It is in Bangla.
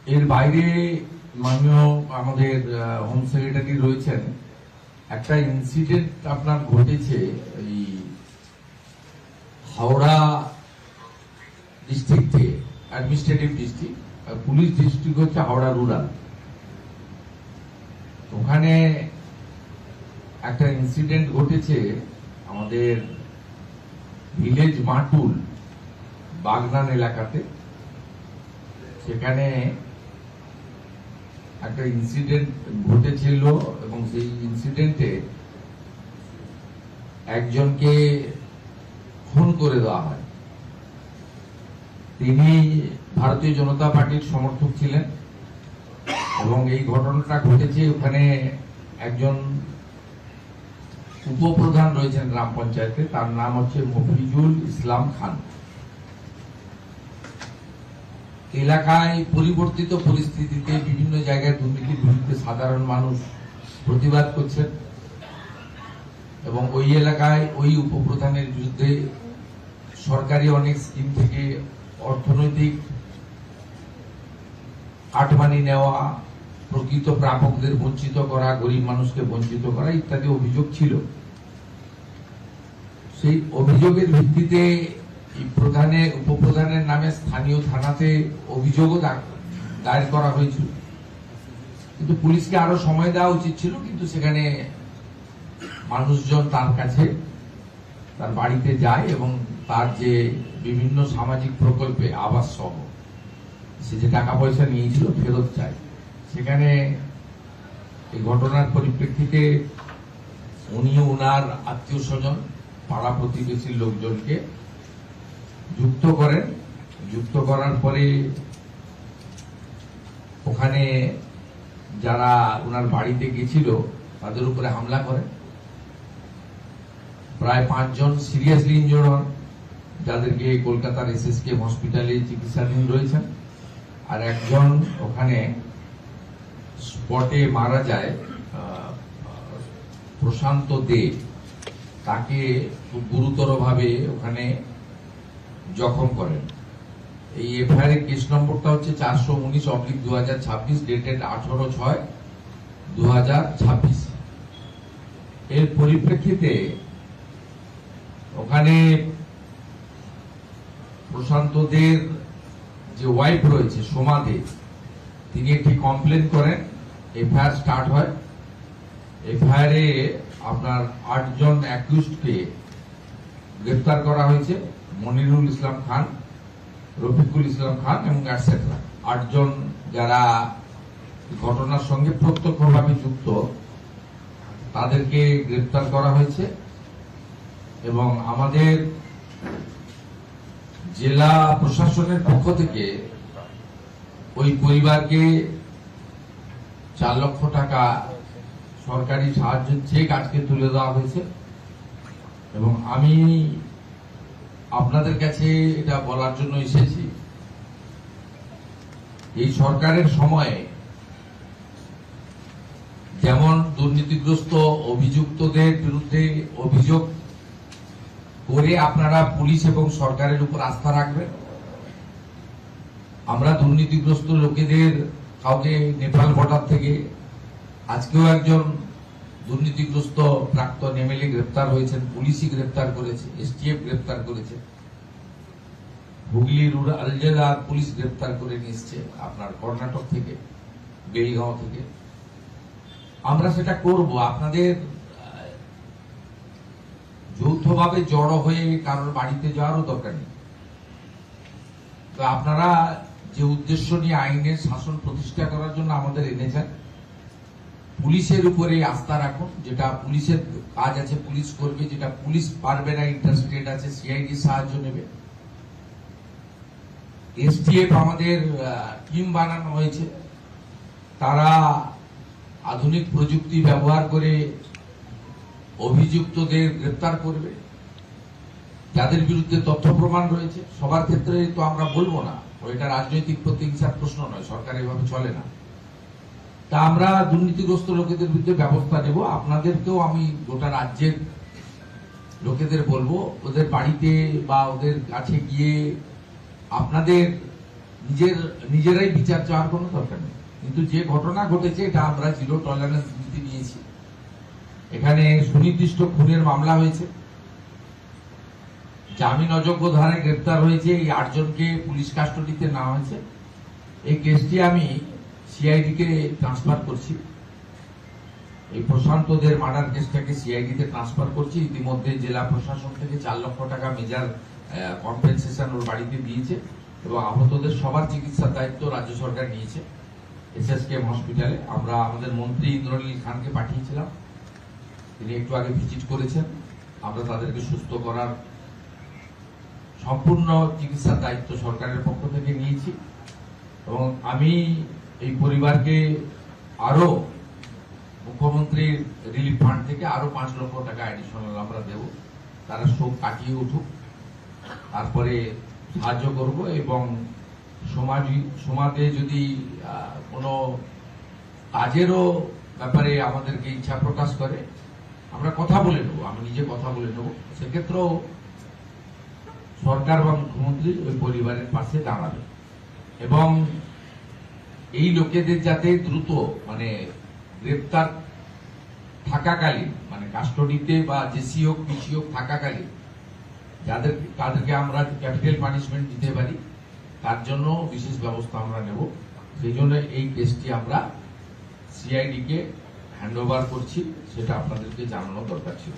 এর বাইরে মাননীয় আমাদের হোম সেক্রেটারি রয়েছেন, একটা ইনসিডেন্ট আপনার ঘটেছে এই হাওড়া ডিস্ট্রিক্টে, অ্যাডমিনিস্ট্রেটিভ ডিস্ট্রিক্ট, পুলিশ ডিস্ট্রিক্ট হচ্ছে হাওড়া রুরাল। ওখানে একটা ইনসিডেন্ট ঘটেছে আমাদের ভিলেজ মাটুল বাগনান এলাকাতে। সেখানে একটা ইনসিডেন্ট ঘটেছিল এবং সেই ইনসিডেন্টে একজনকে খুন করে দেওয়া হয়। তিনি ভারতীয় জনতা পার্টির সমর্থক ছিলেন এবং এই ঘটনাটা ঘটেছে ওখানে একজন উপপ্রধান রয়েছেন গ্রাম পঞ্চায়েতে, তার নাম হচ্ছে মফিজুল ইসলাম খান। এলাকায় পরিবর্তিত পরিস্থিতিতে বিভিন্ন জায়গায় দুর্নীতির বিরুদ্ধে সাধারণ মানুষ প্রতিবাদ করছেন এবং ওই এলাকায় ওই উপপ্রধানের বিরুদ্ধে সরকারি অনেক স্কিম থেকে অর্থনৈতিক কাটমানি নেওয়া, প্রকৃত প্রাপকদের বঞ্চিত করা, গরিব মানুষকে বঞ্চিত করা ইত্যাদি অভিযোগ ছিল। সেই অভিযোগের ভিত্তিতে উপপ্রধানের নামে স্থানীয় থানাতে অভিযোগও দায়ের করা হয়েছিল, কিন্তু পুলিশকে আরো সময় দেওয়া উচিত ছিল। কিন্তু সেখানে মানুষজন তার কাছে, তার বাড়িতে যায় এবং তার যে বিভিন্ন সামাজিক প্রকল্পে আবাস সহ সে যে টাকা পয়সা নিয়েছিল ফেরত চায়। সেখানে এই ঘটনার পরিপ্রেক্ষিতে উনি ওনার আত্মীয় স্বজন, পাড়া প্রতিবেশীর লোকজনকে যুক্ত করেন। যুক্ত করার পরে ওখানে যারা ওনার বাড়িতে গেছিল তাদের উপরে হামলা করেন। প্রায় 5 জন সিরিয়াসলি ইনজোর্ড হন, যাদেরকে কলকাতার এসএসকে হসপিটালে চিকিৎসাধীন রয়েছেন। আর একজন ওখানে স্পটে মারা যায়, প্রশান্ত দে, তাকে খুব গুরুতরভাবে ওখানে জখম করেন। এই এফআইআর এর কেস নম্বরটা হচ্ছে 419/2026, ডেটেড 18/6/2026। এর পরিপ্রেক্ষিতে ওখানে প্রশান্তদের যে ওয়াইফ রয়েছে সোমা দে, তিনি একটি কমপ্লেন করেন, এফআইআর স্টার্ট হয়। এফআইআর এ আপনার 8 জন অ্যাকিউজডকে গ্রেফতার করা হয়েছে, মনিরুল ইসলাম খান, রফিকুল ইসলাম খান এবং এটসেট্রা। 8 জন যারা ঘটনার সঙ্গে প্রত্যক্ষভাবে যুক্ত, তাদেরকে গ্রেফতার করা হয়েছে। এবং আমাদের জেলা প্রশাসনের পক্ষ থেকে ওই পরিবারকে 4 লক্ষ টাকা সরকারি সাহায্য চেক আজকে তুলে দেওয়া হয়েছে। এবং আমি আপনাদের কাছে এটা বলার জন্য এসেছি, এই সরকারের সময়ে যেমন দুর্নীতিগ্রস্ত অভিযুক্তদের বিরুদ্ধে অভিযোগ করে আপনারা পুলিশ এবং সরকারের উপর আস্থা রাখবেন, আমরা দুর্নীতিগ্রস্ত লোকেদের কাউকে নেপাল বর্ডার থেকে আজকেও একজন দুর্নীতিগ্রস্ত প্রাক্তন এমএলএ গ্রেপ্তার হয়েছেন, পুলিশই গ্রেপ্তার করেছে, এসটিএফ গ্রেপ্তার করেছে, হুগলি রুরাল জেলার পুলিশ গ্রেপ্তার করে নিয়ে এসছে আপনার কর্ণাটক থেকে, বেলগাঁও থেকে। আমরা সেটা করব। আপনাদের যৌথভাবে জড়ো হয়ে কারোর বাড়িতে যাওয়ারও দরকার নেই। তো আপনারা যে উদ্দেশ্য নিয়ে আইনের শাসন প্রতিষ্ঠা করার জন্য আমাদের এনেছেন, পুলিশের উপরে আস্থা রাখুন। যেটা পুলিশের কাজ আছে পুলিশ করবে, যেটা পুলিশ পারবে না, ইন্টারস্টেট আছে, সিআইডি সাহায্য নেবে। এসটিএফ আমাদের টিম বানানো হয়েছে, তারা আধুনিক প্রযুক্তি ব্যবহার করে অভিযুক্তদের গ্রেপ্তার করবে। যাদের বিরুদ্ধে তথ্য প্রমাণ রয়েছে, সবার ক্ষেত্রে তো আমরা বলবো না, ওইটা রাজনৈতিক প্রতিহিংসার প্রশ্ন নয়, সরকার এভাবে চলে না। তা আমরা দুর্নীতিগ্রস্ত লোকেদের বিরুদ্ধে ব্যবস্থা নেব। আপনাদেরকেও আমি গোটা রাজ্যের লোকেদের বলবো, ওদের বাড়িতে বা ওদের কাছে গিয়ে আপনাদের নিজেরাই বিচার চাওয়ার কোনো দরকার নেই। কিন্তু যে ঘটনা ঘটেছে এটা আমরা জিরো টলারেন্স নীতি নিয়েছি। এখানে সুনির্দিষ্ট খুনের মামলা হয়েছে, জামিন অযোগ্য ধারায় গ্রেপ্তার হয়েছে, এই 8 জনকে পুলিশ কাস্টডিতে নেওয়া হয়েছে। এই কেসটি আমি সিআইডি কে ট্রান্সফার করছি, এই প্রশান্তদের মার্ডার কেসটাকে সিআইডি তে ট্রান্সফার করছি। ইতিমধ্যে জেলা প্রশাসন থেকে 4 লক্ষ টাকা মেজর কম্পেনসেশন ওর বাড়িতে দিয়েছে এবং আহতদের সবার চিকিৎসার দায়িত্ব রাজ্য সরকার নিয়েছে এসএসকেএম হসপিটালে। আমরা আমাদের মন্ত্রী ইন্দ্রনীল খানকে পাঠিয়েছিলাম, তিনি একটু আগে ভিজিট করেছেন। আমরা তাদেরকে সুস্থ করার সম্পূর্ণ চিকিৎসার দায়িত্ব সরকারের পক্ষ থেকে নিয়েছি এবং আমি এই পরিবারকে আরো মুখ্যমন্ত্রীর রিলিফ ফান্ড থেকে আরো 5 লক্ষ টাকা অ্যাডিশনাল আমরা দেব। তারা শোক কাটিয়ে উঠুক, তারপরে সাহায্য করব এবং সমাজে যদি কোনো কাজেরও ব্যাপারে আমাদেরকে ইচ্ছা প্রকাশ করে আমরা কথা বলে নেব, আমি নিজে কথা বলে নেব। সেক্ষেত্রেও সরকার বা মুখ্যমন্ত্রী ওই পরিবারের পাশে দাঁড়াবে এবং এই লোকেদের যাতে দ্রুত গ্রেপ্তার থাকাকালীন কাস্টডিতে বা জেসি হোক পিসি হোক থাকাকালীন তাদেরকে আমরা ক্যাপিটাল পানিশমেন্ট দিতে পারি, তার জন্য বিশেষ ব্যবস্থা আমরা নেব। সেই জন্য এই কেসটি আমরা সিআইডি কে হ্যান্ড ওভার করছি, সেটা আপনাদেরকে জানানো দরকার ছিল।